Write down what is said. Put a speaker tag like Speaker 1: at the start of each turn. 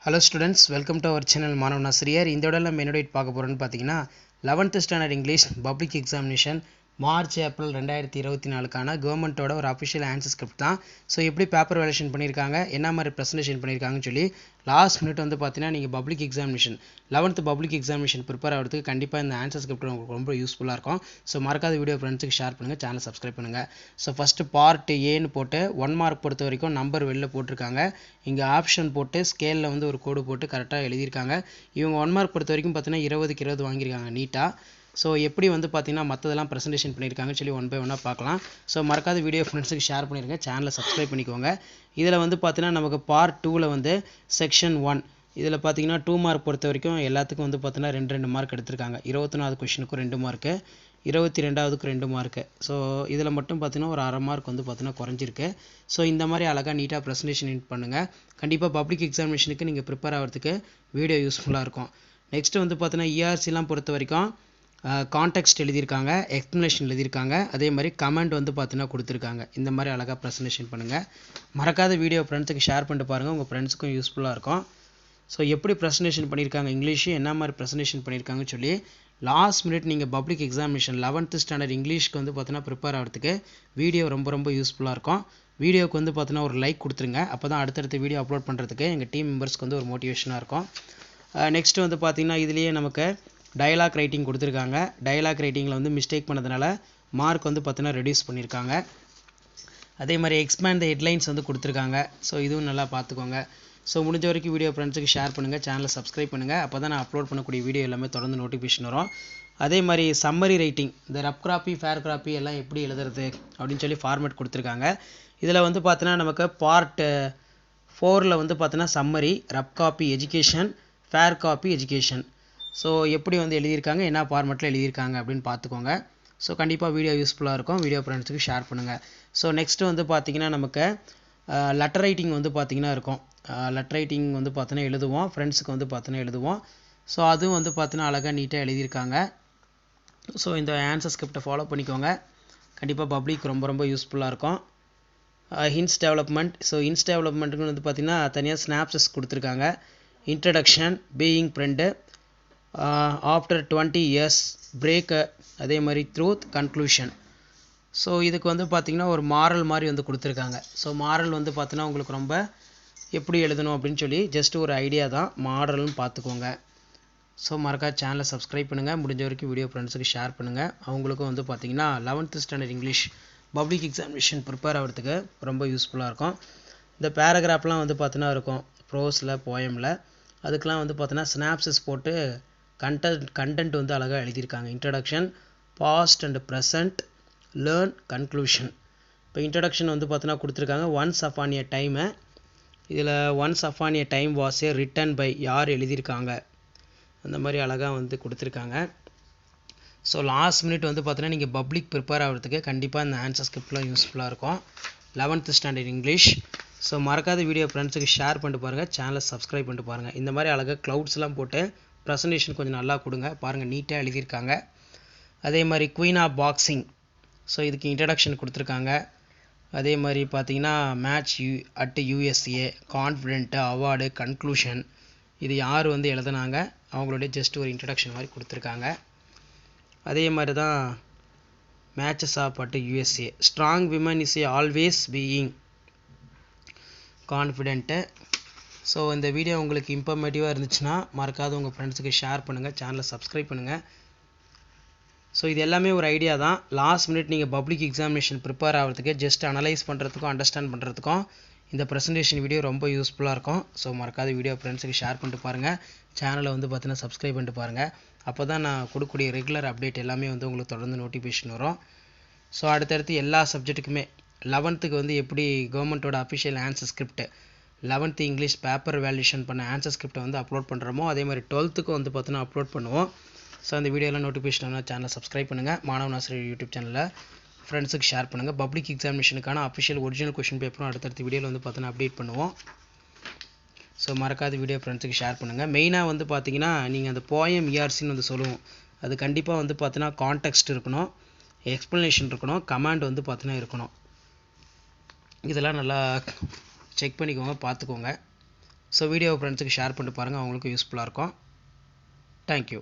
Speaker 1: Hello students, welcome to our channel Manav Nasriyar. இந்த வீடியோல நம்ம என்ன பார்க்க போறோம்னு பாத்தீங்கன்னா 11th standard English public examination March April 2024 கான கவர்மெண்டோட ஒரு அபிஷியல் ஆன்சர் ஸ்கிரிப்ட் தான். சோ எப்படி பேப்பர் வேலிடேஷன் பண்ணிருக்காங்க, என்ன மாதிரி பிரசன்டேஷன் பண்ணிருக்காங்கன்னு சொல்லி லாஸ்ட் மினிட் வந்து பாத்தீங்கன்னா நீங்க public examination 11th public examination prepare ஆகிறதுக்கு கண்டிப்பா இந்த ஆன்சர் ஸ்கிரிப்ட் உங்களுக்கு ரொம்ப யூஸ்ஃபுல்லா இருக்கும். சோ மறக்காத வீடியோ ஃப்ரெண்ட்ஸ்க்கு ஷேர் பண்ணுங்க, சேனலை சப்ஸ்கிரைப் பண்ணுங்க. சோ ஃபர்ஸ்ட் பார்ட் A ன்னு போட்டு 1 மார்க் பொறுத்த வரைக்கும் நம்பர் வெளில போட்டுருக்காங்க. இங்க ஆப்ஷன் போட்டு ஸ்கேல்ல வந்து ஒரு கோடு போட்டு கரெக்ட்டா எழுதி இருக்காங்க. இவங்க 1 மார்க் பொறுத்த வரைக்கும் பாத்தீங்கன்னா 20க்கு 20 வாங்கிருக்காங்க நீட்டா. சோ எப்படி வந்து பாத்தீங்கன்னா மத்ததெல்லாம் பிரசன்டேஷன் பண்ணிருக்காங்கன்னு சொல்லி ஒன் பை ஒன்னா பார்க்கலாம். சோ மறக்காத வீடியோ ஃப்ரெண்ட்ஸ்க்கு ஷேர் பண்ணிருங்க, சேனலை சப்ஸ்கிரைப் பண்ணிக்கோங்க. இதுல வந்து பாத்தீங்கன்னா நமக்கு பார்ட் 2ல வந்து செக்ஷன் 1 இதுல பாத்தீங்கன்னா 2 மார்க் பொறுத்த வரைக்கும் எல்லாத்துக்கும் வந்து பாத்தீங்கன்னா 2 மார்க் எடுத்திருக்காங்க. 21வது क्वेश्चनக்கு 2 மார்க், 22வதுக்கு 2 மார்க். சோ இதுல மட்டும் பாத்தீங்கன்னா ஒரு 1/2 மார்க் வந்து பாத்தீங்கன்னா குறஞ்சிருக்கு. சோ இந்த மாதிரி அழகா நீட்டா பிரசன்டேஷன் பண்ணுங்க. கண்டிப்பா பப்ளிக் எக்ஸாமினேஷனுக்கு நீங்க ப்ரிப்பேர் ஆகிறதுக்கு வீடியோ யூஸ்ஃபுல்லா இருக்கும். நெக்ஸ்ட் வந்து பாத்தீங்கன்னா ERC எல்லாம் பொறுத்த வரைக்கும் கான்டெக்ஸ்ட் எழுதியிருக்காங்க, எக்ஸ்பிளனேஷன் எழுதியிருக்காங்க, அதே மாதிரி கமெண்ட் வந்து பார்த்தீங்கன்னா கொடுத்துருக்காங்க. இந்த மாதிரி அழகாக ப்ரெசன்டேஷன் பண்ணுங்கள். மறக்காத வீடியோ ஃப்ரெண்ட்ஸுக்கு ஷேர் பண்ணிட்டு பாருங்கள், உங்கள் ஃப்ரெண்ட்ஸுக்கும் யூஸ்ஃபுல்லாக இருக்கும். ஸோ எப்படி ப்ரெசன்டேஷன் பண்ணியிருக்காங்க இங்கிலீஷு, என்ன மாதிரி ப்ரெசன்டேஷன் பண்ணியிருக்காங்கன்னு சொல்லி லாஸ்ட் மினிட் நீங்கள் பப்ளிக் எக்ஸாமினேஷன் 11th ஸ்டாண்டர்ட் இங்கிலீஷ்க்கு வந்து பார்த்தீங்கன்னா ப்ரிப்பேர் ஆகிறதுக்கு வீடியோ ரொம்ப யூஸ்ஃபுல்லாக இருக்கும். வீடியோக்கு வந்து பார்த்தீங்கன்னா ஒரு லைக் கொடுத்துருங்க, அப்போ தான் அடுத்தடுத்த வீடியோ அப்லோட் பண்ணுறதுக்கு எங்கள் டீம் மெம்பர்ஸ்க்கு வந்து ஒரு மோட்டிவேஷனாக இருக்கும். நெக்ஸ்ட் வந்து பார்த்தீங்கன்னா இதுலேயே நமக்கு டயலாக் ரைட்டிங் கொடுத்துருக்காங்க. டயலாக் ரைட்டிங்கில் வந்து மிஸ்டேக் பண்ணதுனால மார்க் வந்து பார்த்தீங்கன்னா ரெடியூஸ் பண்ணியிருக்காங்க. அதே மாதிரி எக்ஸ்பேண்ட் த ஹெட்லைன்ஸ் வந்து கொடுத்துருக்காங்க. ஸோ இதுவும் நல்லா பார்த்துக்கோங்க. ஸோ முடிஞ்ச வரைக்கும் வீடியோ ஃப்ரெண்ட்ஸுக்கு ஷேர் பண்ணுங்கள், சேனலை சப்ஸ்கிரைப் பண்ணுங்கள், அப்போ தான் நான் அப்லோட் பண்ணக்கூடிய வீடியோ எல்லாமே தொடர்ந்து நோட்டிஃபிகேஷன் வரும். அதே மாதிரி சம்மரி ரைட்டிங், இந்த ரப் காப்பி ஃபேர் காப்பி எல்லாம் எப்படி எழுதுறது அப்படின்னு சொல்லி ஃபார்மேட் கொடுத்துருக்காங்க. இதில் வந்து பார்த்தீங்கன்னா நமக்கு பார்ட் 4ல் வந்து பார்த்தீங்கன்னா summary, rough copy education, fair copy education. So எப்படி வந்து எழுதியிருக்காங்க, என்ன ஃபார்மேட்டில் எழுதியிருக்காங்க அப்படின்னு பார்த்துக்கோங்க. ஸோ கண்டிப்பாக வீடியோ யூஸ்ஃபுல்லாக இருக்கும். வீடியோ ஃப்ரெண்ட்ஸுக்கு ஷேர் பண்ணுங்கள். ஸோ நெக்ஸ்ட்டு வந்து பார்த்தீங்கன்னா நமக்கு லெட்டர் ரைட்டிங் வந்து பார்த்தீங்கன்னா இருக்கும். லெட்டர் ரைட்டிங் வந்து பார்த்தீங்கன்னா எழுதுவோம், ஃப்ரெண்ட்ஸுக்கு வந்து பார்த்தீங்கன்னா எழுதுவோம். ஸோ அதுவும் வந்து பார்த்தீங்கன்னா அழகாக நீட்டாக எழுதியிருக்காங்க. ஸோ இந்த ஆன்சர் ஸ்கிரிப்டை ஃபாலோ பண்ணிக்கோங்க, கண்டிப்பாக பப்ளிக் ரொம்ப யூஸ்ஃபுல்லாக இருக்கும். ஹின்ஸ் டெவலப்மெண்ட், ஸோ ஹின்ஸ் டெவலப்மெண்ட்டுக்கு வந்து பார்த்தீங்கன்னா தனியாக ஸ்னாப்ஸஸ் கொடுத்துருக்காங்க. Introduction, being friend, after 20 years break, அதே மாதிரி ட்ரூத், கன்க்ளூஷன். ஸோ இதுக்கு வந்து பார்த்திங்கன்னா ஒரு மாரல் மாதிரி வந்து கொடுத்துருக்காங்க. ஸோ மாரல் வந்து பார்த்தீங்கன்னா உங்களுக்கு ரொம்ப எப்படி எழுதணும் அப்படின்னு சொல்லி ஜஸ்ட் ஒரு ஐடியா தான், மாரல்னு பார்த்துக்கோங்க. ஸோ மறக்காம சேனலை சப்ஸ்கிரைப் பண்ணுங்கள், முடிஞ்ச வரைக்கும் வீடியோ ஃப்ரெண்ட்ஸுக்கு ஷேர் பண்ணுங்கள். அவங்களுக்கும் வந்து பார்த்திங்கன்னா 11th standard English public examination prepare ஆகிறதுக்கு ரொம்ப யூஸ்ஃபுல்லாக இருக்கும். இந்த பேராகிராஃப்லாம் வந்து பார்த்தீங்கன்னா இருக்கும் ப்ரோஸில், போயமில், அதுக்கெலாம் வந்து பார்த்தீங்கன்னா ஸ்னாப்ஸஸ் போட்டு கண்டென்ட் வந்து அழகாக எழுதியிருக்காங்க. Introduction, past and present, learn, conclusion. இப்போ இன்ட்ரடக்ஷன் வந்து பார்த்தீங்கன்னா கொடுத்துருக்காங்க. ஒன்ஸ் அப்பான் எ டைமு, இதில் once upon a time was a written by, யார் எழுதியிருக்காங்க அந்த மாதிரி அழகாக வந்து கொடுத்துருக்காங்க. ஸோ லாஸ்ட் மினிட் வந்து பார்த்தீங்கன்னா நீங்கள் பப்ளிக் ப்ரிப்பேர் ஆகிறதுக்கு கண்டிப்பாக இந்த ஆன்சர் ஸ்கிரிப்ட்லாம் யூஸ்ஃபுல்லாக இருக்கும் 11th ஸ்டாண்டர்ட் இங்கிலீஷ். ஸோ மறக்காத வீடியோ ஃப்ரெண்ட்ஸுக்கு ஷேர் பண்ணிட்டு பாருங்கள், சேனலை சப்ஸ்கிரைப் பண்ணிட்டு பாருங்கள். இந்த மாதிரி அழகாக க்ளவுட்ஸ்லாம் போட்டு ப்ரெசன்டேஷன் கொஞ்சம் நல்லா கொடுங்க, பாருங்கள் நீட்டாக எழுதியிருக்காங்க. அதே மாதிரி குயின் ஆஃப் பாக்ஸிங், ஸோ இதுக்கு இன்ட்ரடக்ஷன் கொடுத்துருக்காங்க. அதே மாதிரி பார்த்தீங்கன்னா match at USA, confident, award, conclusion, இது யார் வந்து எழுதுனாங்க அவங்களுடைய ஜஸ்ட் ஒரு இன்ட்ரடக்ஷன் மாதிரி கொடுத்துருக்காங்க. அதே மாதிரி தான் matches of at USA, strong women is a always being confident. So இந்த வீடியோ உங்களுக்கு இன்ஃபர்மேட்டிவாக இருந்துச்சுன்னா மறக்காத உங்கள் ஃப்ரெண்ட்ஸுக்கு ஷேர் பண்ணுங்கள், சேனலை சப்ஸ்கிரைப் பண்ணுங்கள். ஸோ இது எல்லாமே ஒரு ஐடியா தான். லாஸ்ட் மினிட் நீங்கள் பப்ளிக் எக்ஸாமினேஷன் ப்ரிப்பேர் ஆகிறதுக்கு ஜஸ்ட் அனலைஸ் பண்ணுறதுக்கும் அண்டர்ஸ்டாண்ட் பண்ணுறதுக்கும் இந்த ப்ரெசன்டேஷன் வீடியோ ரொம்ப யூஸ்ஃபுல்லாக இருக்கும். ஸோ மறக்காத வீடியோ ஃப்ரெண்ட்ஸுக்கு ஷேர் பண்ணிட்டு பாருங்கள், சேனலை வந்து பார்த்தீங்கன்னா சப்ஸ்கிரைப் பண்ணிட்டு பாருங்கள். அப்போ தான் நான் கொடுக்கக்கூடிய ரெகுலர் அப்டேட் எல்லாமே வந்து உங்களுக்கு தொடர்ந்து நோட்டிஃபிகேஷன் வரும். ஸோ அடுத்தடுத்து எல்லா சப்ஜெக்ட்டுக்குமே 11th வந்து எப்படி கவர்மெண்ட்டோட official answer script 11th English paper validation பண்ண ஆன்சர் ஸ்கிரிப்டை வந்து அப்லோட் பண்ணுறோமோ அதே மாதிரி 12th வந்து பார்த்தீங்கன்னா அப்லோட் பண்ணுவோம். ஸோ அந்த வீடியோலாம் நோட்டிஃபிகேஷன் சேனலை சப்ஸ்கிரைப் பண்ணுங்கள், மாணவ நாசரியர் யூடியூப் சேனலில் ஃப்ரெண்ட்ஸுக்கு ஷேர் பண்ணுங்கள். பப்ளிக் எக்ஸாமினேஷனுக்கான அஃபிஷியல் ஒரிஜினல் கொஷின் பேப்பரும் அடுத்தடுத்த வீடியோவில் வந்து பார்த்தீங்கன்னா அப்டேட் பண்ணுவோம். ஸோ மறக்காத வீடியோ ஃப்ரெண்ட்ஸுக்கு ஷேர் பண்ணுங்கள். மெயினாக வந்து பார்த்தீங்கன்னா நீங்கள் அந்த போயம் ERCன்னு வந்து சொல்லுவோம், அது கண்டிப்பாக வந்து பார்த்தீங்கன்னா கான்டெக்ஸ்ட் இருக்கணும், எக்ஸ்ப்ளனேஷன் இருக்கணும், கமாண்ட் வந்து பார்த்தீங்கன்னா இருக்கணும். இதெல்லாம் நல்லா செக் பண்ணிக்கோங்க, பார்த்துக்கோங்க. ஸோ வீடியோ ஃப்ரெண்ட்ஸுக்கு ஷேர் பண்ணிட்டு பாருங்கள், அவங்களுக்கும் யூஸ்ஃபுல்லாக இருக்கும். தேங்க்யூ.